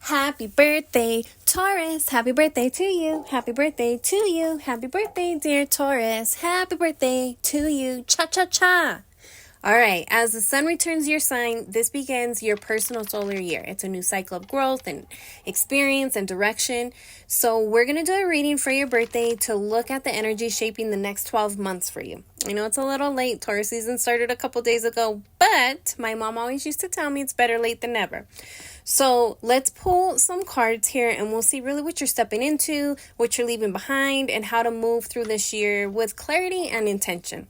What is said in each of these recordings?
Happy birthday, Taurus. Happy birthday to you. Happy birthday to you. Happy birthday, dear Taurus. Happy birthday to you. Cha-cha-cha. All right, as the sun returns your sign, this begins your personal solar year. It's a new cycle of growth and experience and direction. So we're going to do a reading for your birthday to look at the energy shaping the next 12 months for you. I know it's a little late. Taurus season started a couple days ago, but my mom always used to tell me it's better late than never. So let's pull some cards here and we'll see really what you're stepping into, what you're leaving behind, and how to move through this year with clarity and intention.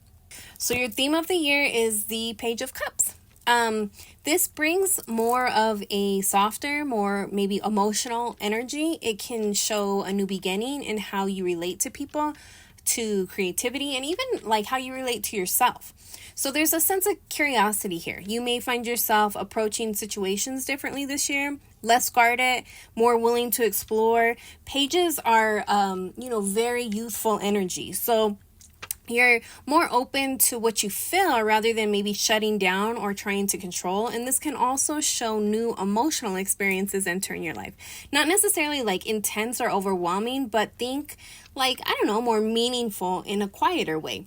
So your theme of the year is the Page of Cups. This brings more of a softer, more maybe emotional energy. It can show a new beginning in how you relate to people, to creativity, and even like how you relate to yourself. So there's a sense of curiosity here. You may find yourself approaching situations differently this year, less guarded, more willing to explore. Pages are, very youthful energy. So you're more open to what you feel rather than maybe shutting down or trying to control. And this can also show new emotional experiences entering your life. Not necessarily like intense or overwhelming, but think like, more meaningful in a quieter way.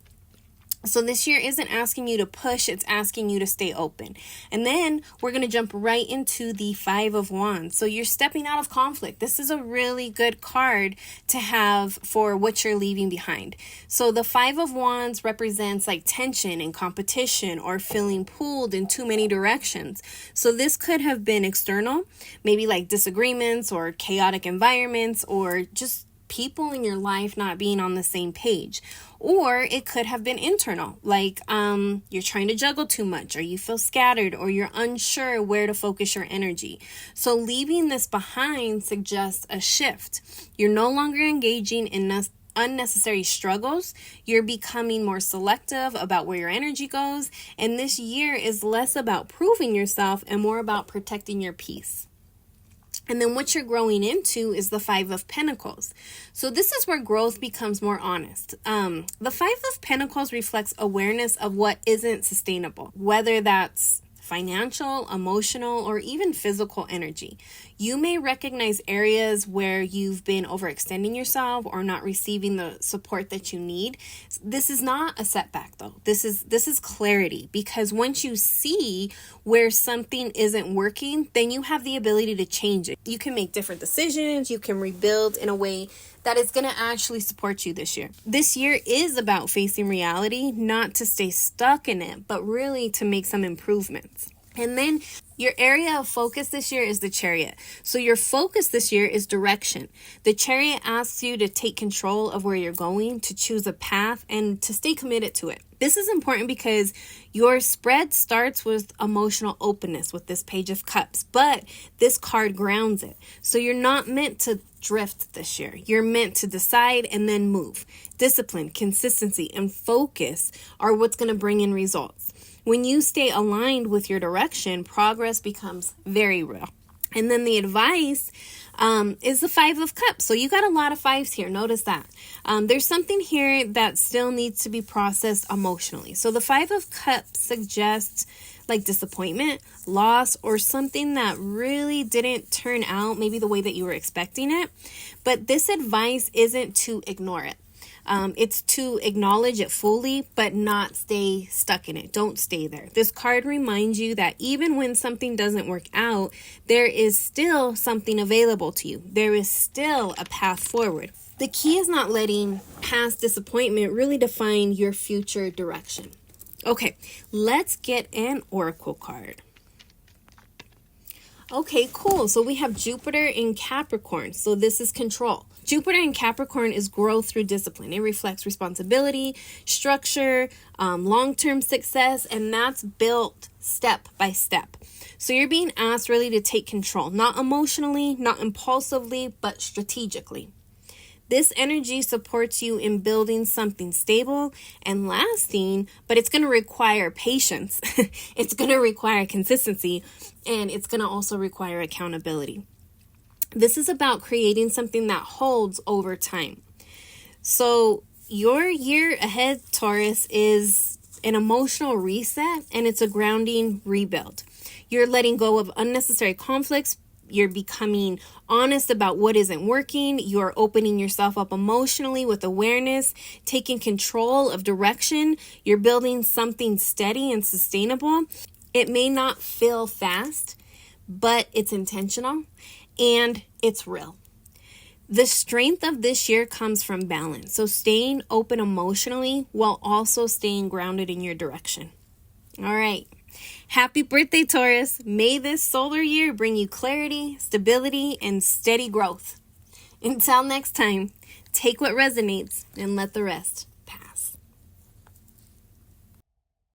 So this year isn't asking you to push, it's asking you to stay open. And then we're going to jump right into the Five of Wands. So you're stepping out of conflict. This is a really good card to have for what you're leaving behind. So the Five of Wands represents like tension and competition or feeling pulled in too many directions. So this could have been external, maybe like disagreements or chaotic environments or just people in your life not being on the same page. Or it could have been internal, like you're trying to juggle too much, or you feel scattered, or you're unsure where to focus your energy. So leaving this behind suggests a shift. You're no longer engaging in unnecessary struggles. You're becoming more selective about where your energy goes. And this year is less about proving yourself and more about protecting your peace. And then what you're growing into is the Five of Pentacles. So this is where growth becomes more honest. The Five of Pentacles reflects awareness of what isn't sustainable, whether that's financial, emotional, or even physical energy. You may recognize areas where you've been overextending yourself or not receiving the support that you need. This is not a setback though. This is clarity, because once you see where something isn't working, then you have the ability to change it. You can make different decisions. You can rebuild in a way that is going to actually support you this year. This year is about facing reality, not to stay stuck in it, but really to make some improvements. And then your area of focus this year is the Chariot. So your focus this year is direction. The Chariot asks you to take control of where you're going, to choose a path, and to stay committed to it. This is important because your spread starts with emotional openness with this Page of Cups, but this card grounds it. So you're not meant to drift this year. You're meant to decide and then move. Discipline, consistency, and focus are what's going to bring in results. When you stay aligned with your direction, progress becomes very real. And then the advice is the Five of Cups. So you got a lot of fives here. Notice that. There's something here that still needs to be processed emotionally. So the Five of Cups suggests like disappointment, loss, or something that really didn't turn out maybe the way that you were expecting it. But this advice isn't to ignore it. It's to acknowledge it fully, but not stay stuck in it. Don't stay there. This card reminds you that even when something doesn't work out, there is still something available to you. There is still a path forward. The key is not letting past disappointment really define your future direction. Okay, let's get an oracle card. Okay, cool. So we have Jupiter in Capricorn. So this is control. Jupiter in Capricorn is growth through discipline. It reflects responsibility, structure, long-term success, and that's built step by step. So you're being asked really to take control, not emotionally, not impulsively, but strategically. This energy supports you in building something stable and lasting, but it's going to require patience. It's going to require consistency, and it's going to also require accountability. This is about creating something that holds over time. So your year ahead, Taurus, is an emotional reset, and it's a grounding rebuild. You're letting go of unnecessary conflicts, You're becoming honest about what isn't working. You're opening yourself up emotionally with awareness, taking control of direction. You're building something steady and sustainable. It may not feel fast, but it's intentional and it's real. The strength of this year comes from balance. So staying open emotionally while also staying grounded in your direction. All right. Happy birthday, Taurus. May this solar year bring you clarity, stability, and steady growth. Until next time, take what resonates and let the rest.